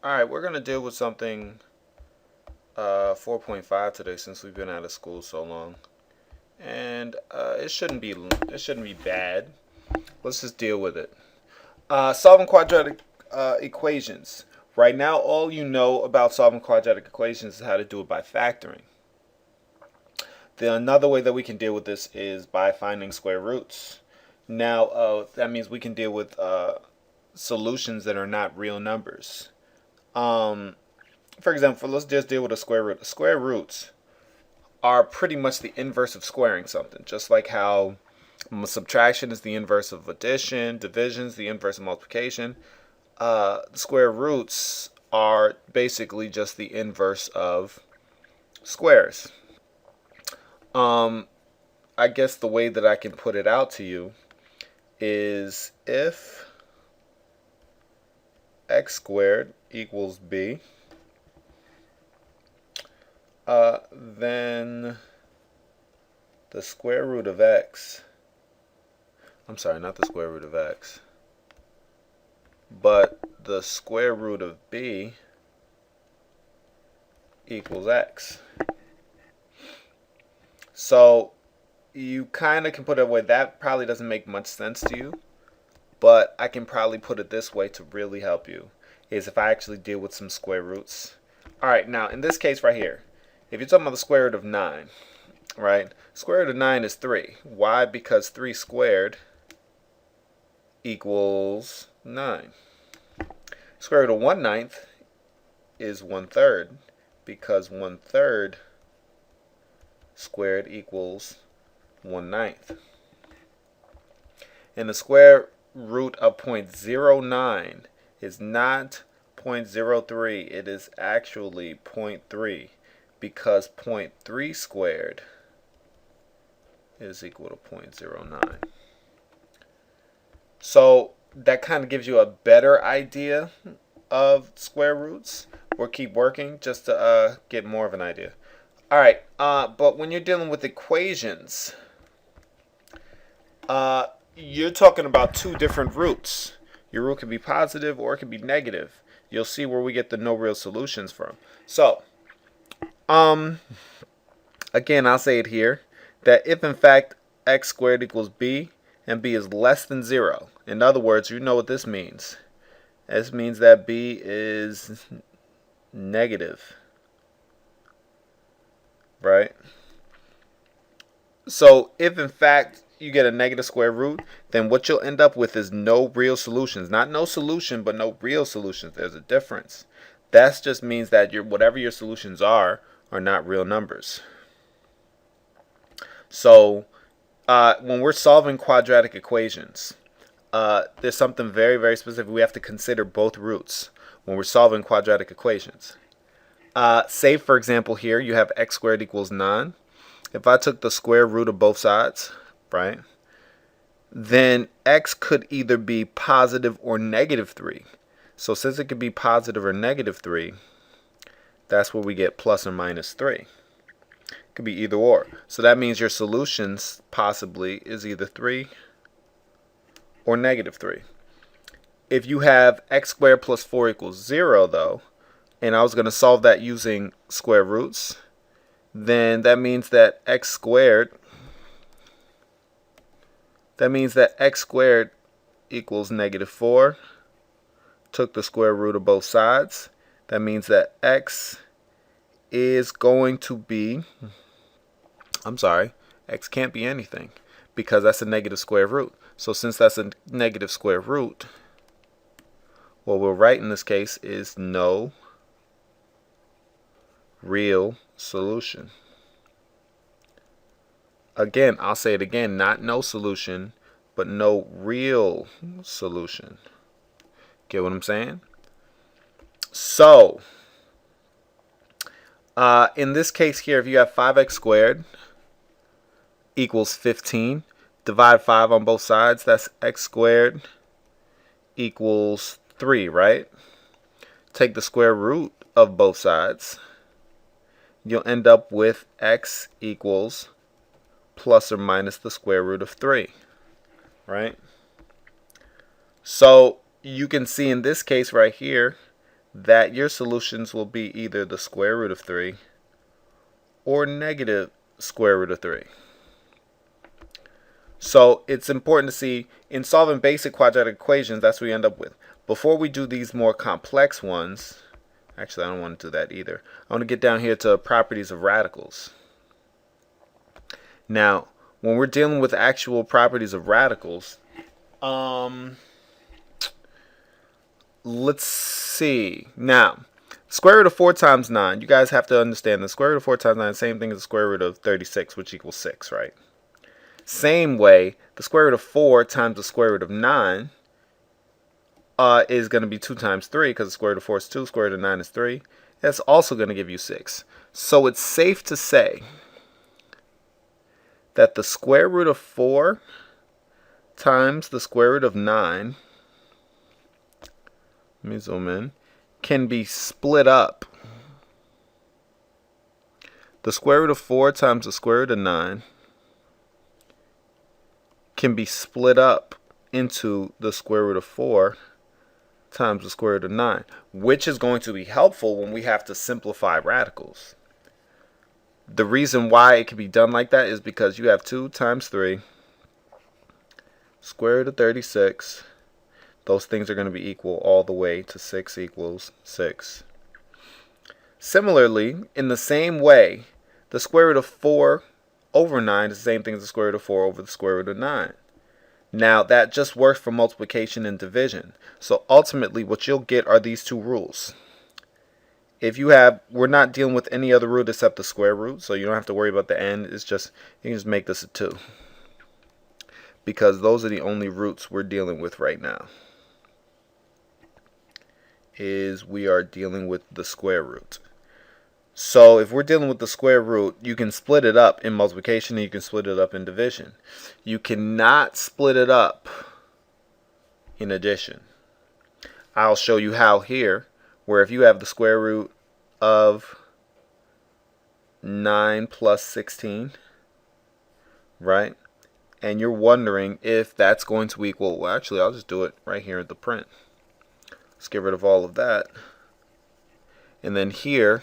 Alright, we're going to deal with something 4.5 today since we've been out of school so long. And it shouldn't be bad. Let's just deal with it. Solving quadratic equations. Right now, all you know about solving quadratic equations is how to do it by factoring. Another way that we can deal with this is by finding square roots. Now, that means we can deal with solutions that are not real numbers. For example, let's just deal with a square root. Square roots are pretty much the inverse of squaring something, just like how subtraction is the inverse of addition, division is the inverse of multiplication. Square roots are basically just the inverse of squares. I guess the way that I can put it out to you is if x squared equals b, then the square root of x, I'm sorry, not the square root of x, but the square root of b equals x. So you kind of can put it away. That probably doesn't make much sense to you, but I can probably put it this way to really help you, is if I actually deal with some square roots. Alright, now in this case right here, if you're talking about the square root of 9, right? Square root of 9 is 3. Why? Because 3 squared equals 9. Square root of 1/9 is 1/3, because 1/3 squared equals 1/9. And the square root of 0.09 is not 0.03, it is actually 0.3, because 0.3 squared is equal to 0.09. So that kind of gives you a better idea of square roots. We'll keep working just to get more of an idea. Alright, but when you're dealing with equations, you're talking about two different roots. Your root can be positive or it can be negative. You'll see where we get the no real solutions from. So, again, I'll say it here, that if in fact x squared equals b and b is less than 0, in other words, you know what this means. This means that b is negative, right? So if in fact you get a negative square root, then what you'll end up with is no real solutions. Not no solution, but no real solutions. There's a difference. That just means that whatever your solutions are not real numbers. So when we're solving quadratic equations, there's something very, very specific. We have to consider both roots when we're solving quadratic equations. Say, for example, here you have x squared equals 9. If I took the square root of both sides, right, then x could either be positive or negative 3. So since it could be positive or negative 3, that's where we get plus or minus 3. It could be either or. So that means your solutions possibly is either 3 or negative 3. If you have x squared plus 4 equals 0, though, and I was going to solve that using square roots, then that means that x squared equals negative 4. Took the square root of both sides. That means that x is going to be, x can't be anything because that's a negative square root. So since that's a negative square root, what we'll write in this case is no real solution. Again, I'll say it again, not no solution, but no real solution. Get what I'm saying? So, in this case here, if you have 5x squared equals 15, divide 5 on both sides, that's x squared equals 3, right? Take the square root of both sides. You'll end up with x equals plus or minus the square root of 3, right? So you can see in this case right here that your solutions will be either the square root of 3 or negative square root of 3. So it's important to see in solving basic quadratic equations, that's what we end up with. Before we do these more complex ones, actually I don't want to do that either. I want to get down here to properties of radicals. Now, when we're dealing with actual properties of radicals, let's see. Now, square root of 4 times 9, you guys have to understand the square root of 4 times 9 is the same thing as the square root of 36, which equals 6, right? Same way, the square root of 4 times the square root of 9 is going to be 2 times 3, because the square root of 4 is 2, square root of 9 is 3. That's also going to give you 6. So it's safe to say that the square root of 4 times the square root of 9, let me zoom in, can be split up. The square root of 4 times the square root of 9 can be split up into the square root of 4 times the square root of 9, which is going to be helpful when we have to simplify radicals. The reason why it can be done like that is because you have 2 times 3, square root of 36. Those things are going to be equal all the way to 6 equals 6. Similarly, in the same way, the square root of 4 over 9 is the same thing as the square root of 4 over the square root of 9. Now, that just works for multiplication and division. So ultimately, what you'll get are these two rules. If you have, we're not dealing with any other root except the square root, so you don't have to worry about the end. It's just, you can just make this a 2. Because those are the only roots we're dealing with right now. Is we are dealing with the square root. So if we're dealing with the square root, you can split it up in multiplication and you can split it up in division. You cannot split it up in addition. I'll show you how here, where if you have the square root of 9 plus 16, right? And you're wondering if that's going to equal, well, actually, I'll just do it right here at the print. Let's get rid of all of that. And then here,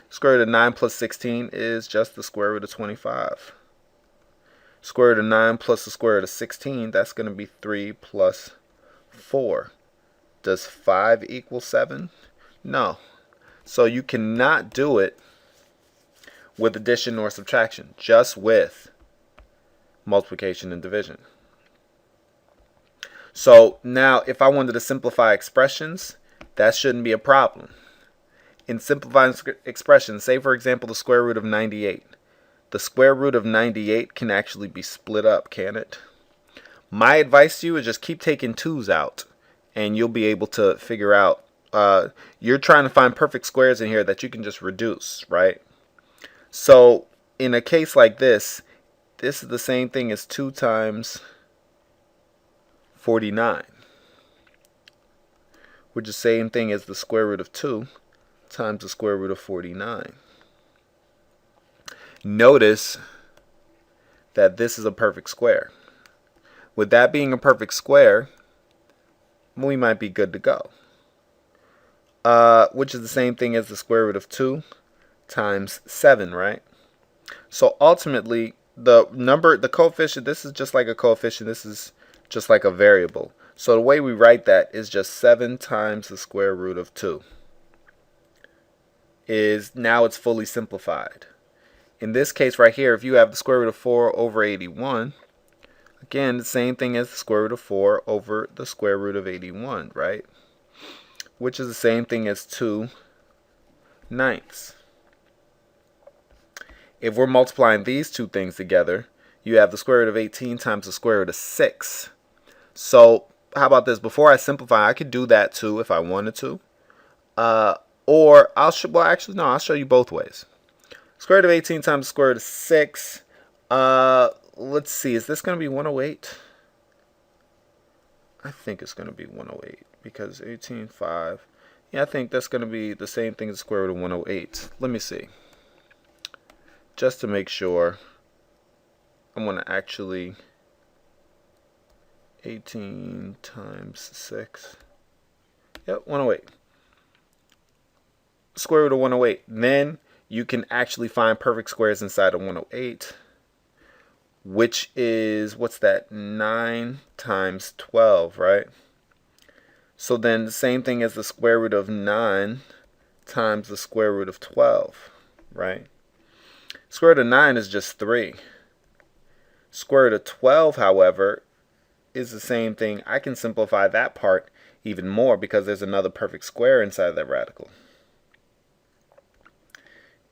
square root of 9 plus 16 is just the square root of 25. Square root of 9 plus the square root of 16, that's going to be 3 plus 4. Does 5 equal 7? No. So you cannot do it with addition or subtraction, just with multiplication and division. So now if I wanted to simplify expressions, that shouldn't be a problem. In simplifying expressions, say for example the square root of 98. The square root of 98 can actually be split up, can it? My advice to you is just keep taking 2's out and you'll be able to figure out, you're trying to find perfect squares in here that you can just reduce, right? So in a case like this is the same thing as 2 times 49, which is the same thing as the square root of 2 times the square root of 49. Notice that this is a perfect square. With that being a perfect square, we might be good to go. Which is the same thing as the square root of 2 times 7, right? So ultimately, the coefficient, this is just like a coefficient, this is just like a variable. So the way we write that is just 7 times the square root of 2. Now it's fully simplified. In this case right here, if you have the square root of 4 over 81, again, the same thing as the square root of 4 over the square root of 81, right? Which is the same thing as 2/9. If we're multiplying these two things together, you have the square root of 18 times the square root of 6. So how about this? Before I simplify, I could do that too if I wanted to. Or I'll show you both ways. Square root of 18 times the square root of 6. Let's see, is this going to be 108? I think it's going to be 108 because 18/5. Yeah, I think that's going to be the same thing as the square root of 108. Let me see. Just to make sure, I'm going to actually 18 times 6. Yep, 108. square root of 108. Then you can actually find perfect squares inside of 108, which is, what's that, 9 times 12, right? So then the same thing as the square root of 9 times the square root of 12, right? Square root of 9 is just 3. Square root of 12, however, is the same thing. I can simplify that part even more because there's another perfect square inside of that radical.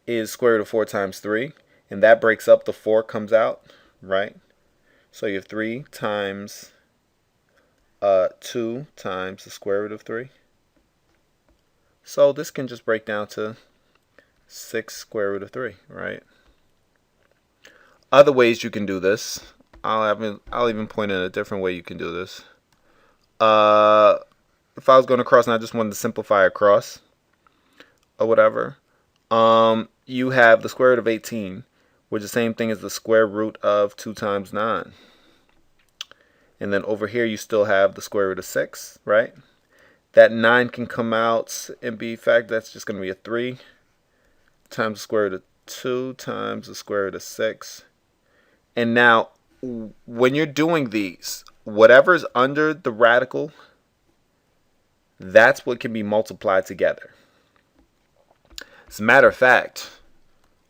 Is square root of 4 times 3, and that breaks up, the 4 comes out, right? So you have 3 times 2 times the square root of 3. So this can just break down to 6 square root of 3, right? Other ways you can do this, I'll even point in a different way you can do this. If I was going across and I just wanted to simplify across or whatever, you have the square root of 18, which is the same thing as the square root of 2 times 9. And then over here you still have the square root of 6, right? That 9 can come out and be, in fact, that's just going to be a 3 times the square root of 2 times the square root of 6. And now, when you're doing these, whatever's under the radical, that's what can be multiplied together. As a matter of fact,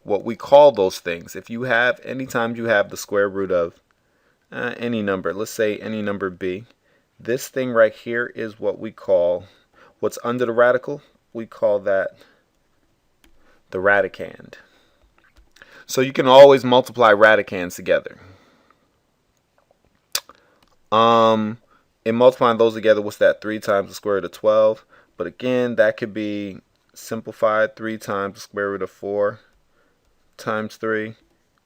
what we call those things, if you have, anytime you have the square root of any number, let's say any number b, this thing right here is what we call, what's under the radical, we call that the radicand. So you can always multiply radicands together. In multiplying those together, what's that? 3 times the square root of 12. But again, that could be simplified. 3 times the square root of 4 times 3.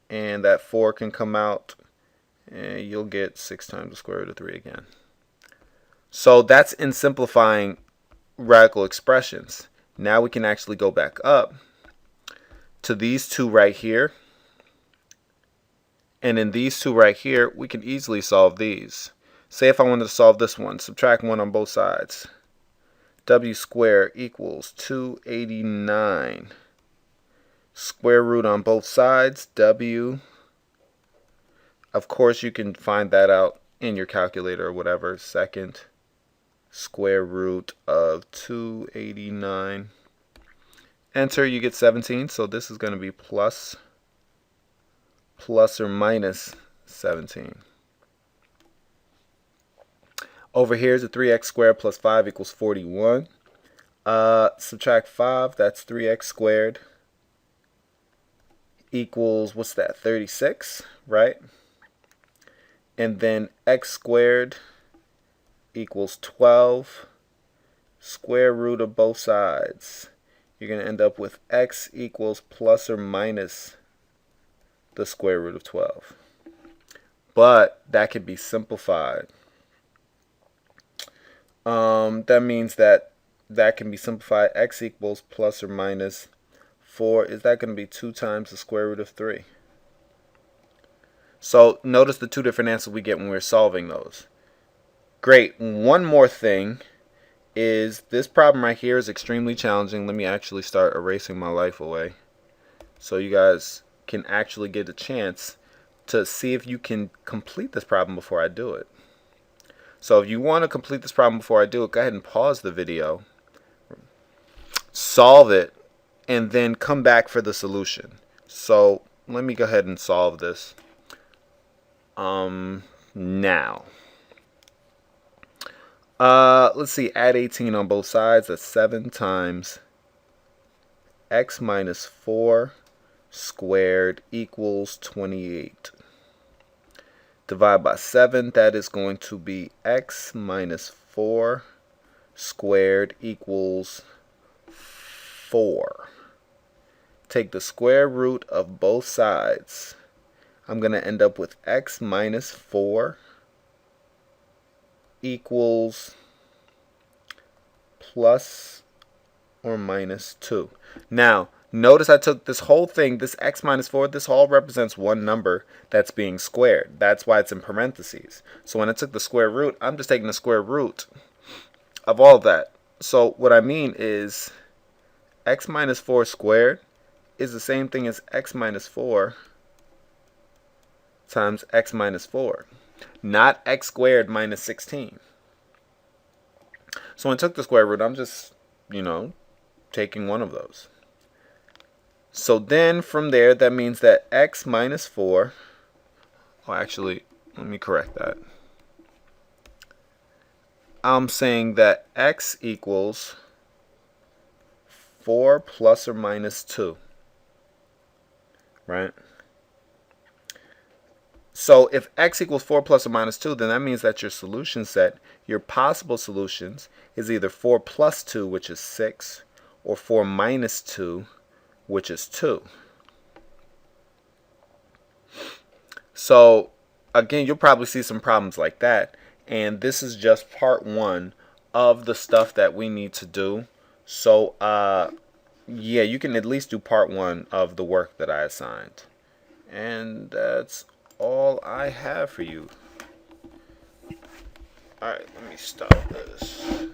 And that 4 can come out, and you'll get 6 times the square root of 3 again. So that's in simplifying radical expressions. Now we can actually go back up to these two right here. And in these two right here, we can easily solve these. Say if I wanted to solve this one, subtract 1 on both sides. W squared equals 289. Square root on both sides, W. Of course, you can find that out in your calculator or whatever. Second square root of 289. Enter, you get 17. So this is going to be plus or minus 17. Over here is a 3x squared plus 5 equals 41. Subtract 5, that's 3x squared equals, what's that, 36, right? And then x squared equals 12. Square root of both sides. You're going to end up with x equals plus or minus the square root of 12. But that can be simplified. That means that can be simplified. X equals plus or minus 4. Is that going to be 2 times the square root of 3? So notice the two different answers we get when we're solving those. Great. One more thing is this problem right here is extremely challenging. Let me actually start erasing my life away so you guys can actually get a chance to see if you can complete this problem before I do it. So if you want to complete this problem before I do it, go ahead and pause the video, solve it, and then come back for the solution. So let me go ahead and solve this now. Let's see, add 18 on both sides. That's 7 times x minus 4 squared equals 28. Divide by 7, that is going to be x minus 4 squared equals 4. Take the square root of both sides. I'm going to end up with x minus 4 equals plus or minus 2. Now, notice I took this whole thing, this x minus 4, this all represents one number that's being squared. That's why it's in parentheses. So when I took the square root, I'm just taking the square root of all of that. So what I mean is x minus 4 squared is the same thing as x minus 4 times x minus 4, not x squared minus 16. So when I took the square root, I'm just, taking one of those. So then from there, that means that x minus 4, oh, actually, let me correct that. I'm saying that x equals 4 plus or minus 2, right? So if x equals 4 plus or minus 2, then that means that your solution set, your possible solutions, is either 4 plus 2, which is 6, or 4 minus 2, which is 2. So again, you'll probably see some problems like that. And this is just part 1 of the stuff that we need to do. So yeah, you can at least do part 1 of the work that I assigned. And that's all I have for you. Alright, let me stop this.